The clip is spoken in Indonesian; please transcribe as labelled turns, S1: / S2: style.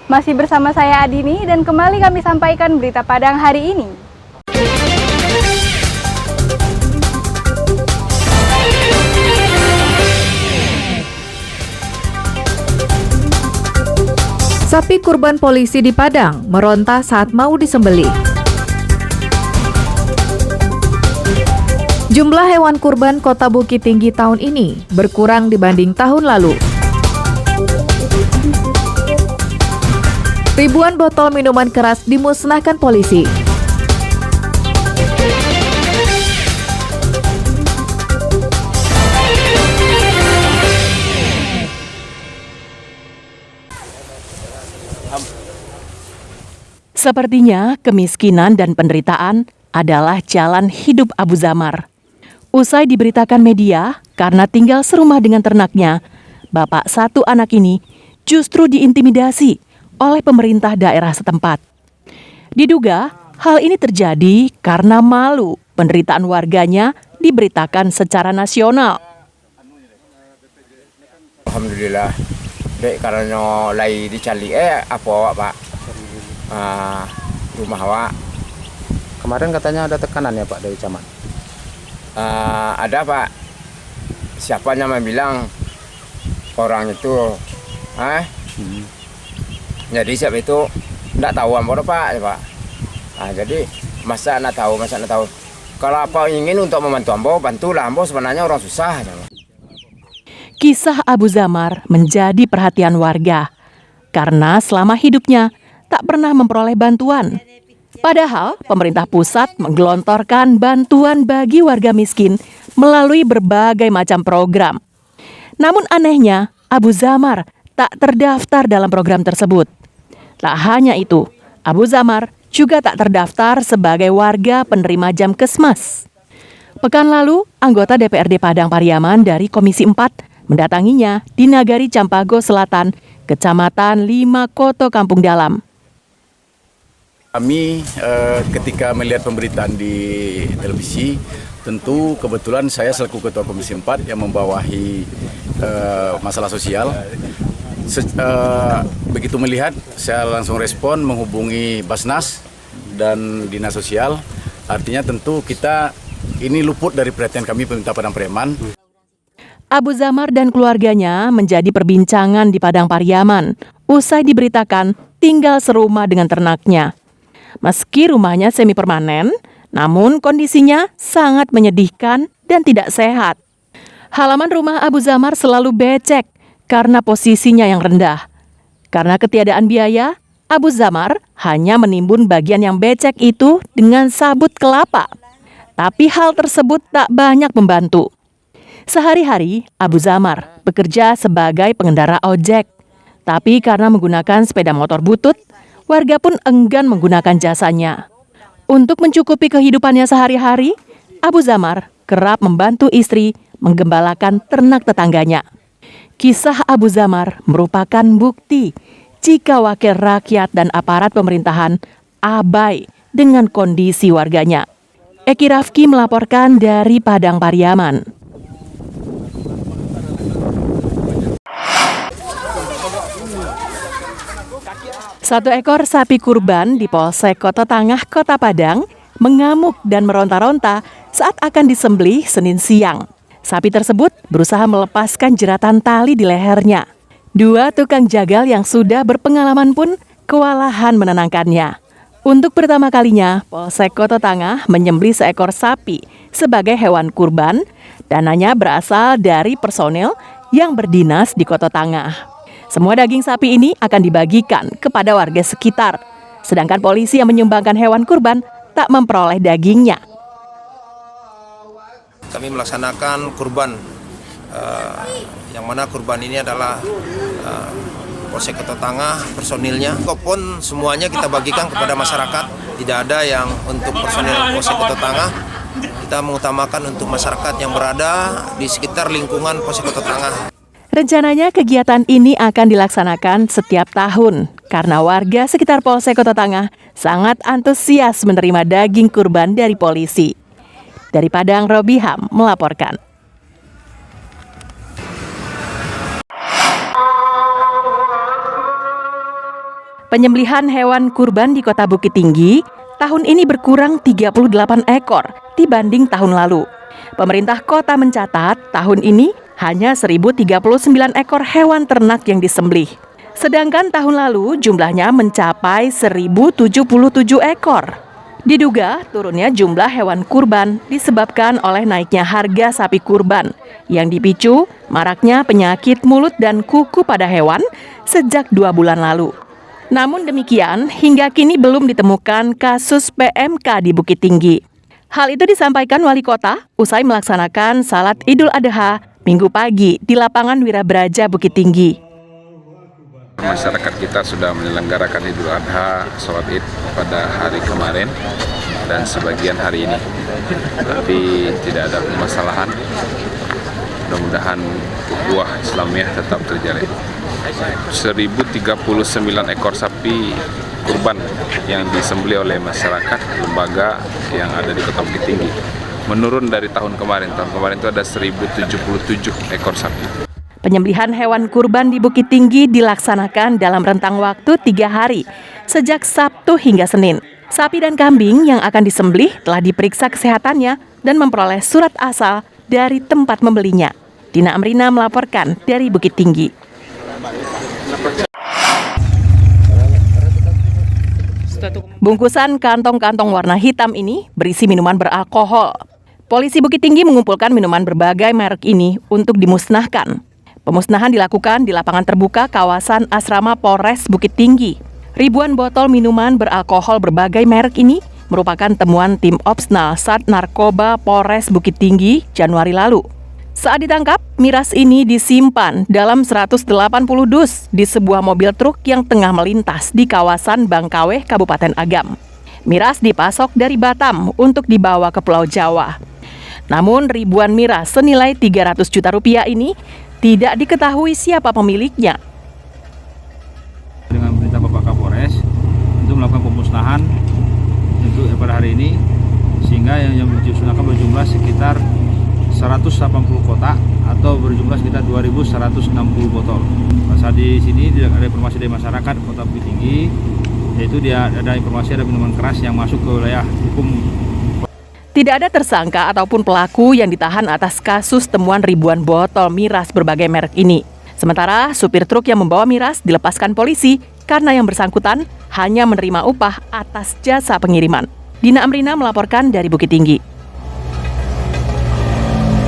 S1: Masih bersama saya Adini dan kembali kami sampaikan berita Padang hari ini.
S2: Sapi kurban polisi di Padang meronta saat mau disembelih. Jumlah hewan kurban Kota Bukit Tinggi tahun ini berkurang dibanding tahun lalu. Ribuan botol minuman keras dimusnahkan polisi.
S3: Sepertinya kemiskinan dan penderitaan adalah jalan hidup Abu Zamar. Usai diberitakan media karena tinggal serumah dengan ternaknya, bapak satu anak ini justru diintimidasi oleh pemerintah daerah setempat. Diduga hal ini terjadi karena malu penderitaan warganya diberitakan secara nasional.
S4: Alhamdulillah, dek karena lagi dicari apa awak pak? Rumah awak.
S5: Kemarin katanya ada tekanan ya Pak dari camat.
S4: Ada pak. Siapa yang bilang orang itu, jadi siapa itu tidak tahu apa pak, ya, pak. Jadi masa nak tahu. Kalau apa ingin untuk membantu ambo, bantulah ambo. Sebenarnya orang susah. Ya,
S3: Kisah Abu Zamar menjadi perhatian warga karena selama hidupnya tak pernah memperoleh bantuan. Padahal pemerintah pusat menggelontorkan bantuan bagi warga miskin melalui berbagai macam program. Namun anehnya, Abu Zamar tak terdaftar dalam program tersebut. Tak hanya itu, Abu Zamar juga tak terdaftar sebagai warga penerima Jamkesmas. Pekan lalu, anggota DPRD Padang Pariaman dari Komisi 4 mendatanginya di Nagari Campago Selatan, Kecamatan Lima Koto Kampung Dalam.
S6: Kami ketika melihat pemberitaan di televisi, tentu kebetulan saya selaku Ketua Komisi 4 yang membawahi masalah sosial. Begitu melihat, saya langsung respon menghubungi Basnas dan Dinas Sosial. Artinya tentu kita ini luput dari perhatian kami pemerintah Padang Pariaman.
S3: Abu Zamar dan keluarganya menjadi perbincangan di Padang Pariaman usai diberitakan tinggal serumah dengan ternaknya. Meski rumahnya semi permanen, namun kondisinya sangat menyedihkan dan tidak sehat. Halaman rumah Abu Zamar selalu becek karena posisinya yang rendah. Karena ketiadaan biaya, Abu Zamar hanya menimbun bagian yang becek itu dengan sabut kelapa. Tapi hal tersebut tak banyak membantu. Sehari-hari, Abu Zamar bekerja sebagai pengendara ojek. Tapi karena menggunakan sepeda motor butut, warga pun enggan menggunakan jasanya. Untuk mencukupi kehidupannya sehari-hari, Abu Zamar kerap membantu istri menggembalakan ternak tetangganya. Kisah Abu Zamar merupakan bukti jika wakil rakyat dan aparat pemerintahan abai dengan kondisi warganya. Eki Rafki melaporkan dari Padang Pariaman. Satu ekor sapi kurban di Polsek Kota Tangah, Kota Padang, mengamuk dan meronta-ronta saat akan disembelih Senin siang. Sapi tersebut berusaha melepaskan jeratan tali di lehernya. Dua tukang jagal yang sudah berpengalaman pun kewalahan menenangkannya. Untuk pertama kalinya, Polsek Kota Tangah menyembelih seekor sapi sebagai hewan kurban. Dananya berasal dari personel yang berdinas di Kota Tangah. Semua daging sapi ini akan dibagikan kepada warga sekitar. Sedangkan polisi yang menyumbangkan hewan kurban tak memperoleh dagingnya.
S7: Kami melaksanakan kurban, yang mana kurban ini adalah Polsek Kota Tangah, personilnya. Pun semuanya kita bagikan kepada masyarakat. Tidak ada yang untuk personil Polsek Kota Tangah. Kita mengutamakan untuk masyarakat yang berada di sekitar lingkungan Polsek Kota Tangah.
S3: Rencananya kegiatan ini akan dilaksanakan setiap tahun karena warga sekitar Polsek Kota Tangah sangat antusias menerima daging kurban dari polisi. Dari Padang, Robiham melaporkan. Penyembelihan hewan kurban di Kota Bukit Tinggi tahun ini berkurang 38 ekor dibanding tahun lalu. Pemerintah kota mencatat tahun ini hanya 1.039 ekor hewan ternak yang disembelih. Sedangkan tahun lalu jumlahnya mencapai 1.077 ekor. Diduga turunnya jumlah hewan kurban disebabkan oleh naiknya harga sapi kurban yang dipicu maraknya penyakit mulut dan kuku pada hewan sejak 2 bulan lalu. Namun demikian, hingga kini belum ditemukan kasus PMK di Bukit Tinggi. Hal itu disampaikan Wali Kota usai melaksanakan Salat Idul Adha Minggu pagi di lapangan Wirabraja Bukit Tinggi.
S8: Masyarakat kita sudah menyelenggarakan Idul Adha, sholat Id pada hari kemarin dan sebagian hari ini. Tapi tidak ada permasalahan. Mudah-mudahan ukhuwah Islamiyah tetap terjalin. 1.039 ekor sapi kurban yang disembelih oleh masyarakat lembaga yang ada di Kota Bukit Tinggi. Menurun dari tahun kemarin. Tahun kemarin itu ada 1.077 ekor sapi.
S3: Penyembelihan hewan kurban di Bukit Tinggi dilaksanakan dalam rentang waktu 3 hari, sejak Sabtu hingga Senin. Sapi dan kambing yang akan disembelih telah diperiksa kesehatannya dan memperoleh surat asal dari tempat membelinya. Dina Amrina melaporkan dari Bukit Tinggi. Bungkusan kantong-kantong warna hitam ini berisi minuman beralkohol. Polisi Bukit Tinggi mengumpulkan minuman berbagai merek ini untuk dimusnahkan. Pemusnahan dilakukan di lapangan terbuka kawasan Asrama Polres Bukit Tinggi. Ribuan botol minuman beralkohol berbagai merek ini merupakan temuan tim Opsnal Sat Narkoba Polres Bukit Tinggi Januari lalu. Saat ditangkap, miras ini disimpan dalam 180 dus di sebuah mobil truk yang tengah melintas di kawasan Bangkaweh, Kabupaten Agam. Miras dipasok dari Batam untuk dibawa ke Pulau Jawa. Namun ribuan miras senilai 300 juta rupiah ini tidak diketahui siapa pemiliknya.
S9: Dengan perintah Bapak Kapolres untuk melakukan pemusnahan untuk pada hari ini, sehingga yang dimusnahkan berjumlah sekitar 180 kotak atau berjumlah sekitar 2.160 botol. Saat di sini ada informasi dari masyarakat Kota Bukit Tinggi, yaitu ada informasi ada minuman keras yang masuk ke wilayah hukum.
S3: Tidak ada tersangka ataupun pelaku yang ditahan atas kasus temuan ribuan botol miras berbagai merek ini. Sementara supir truk yang membawa miras dilepaskan polisi karena yang bersangkutan hanya menerima upah atas jasa pengiriman. Dina Amrina melaporkan dari Bukit Tinggi.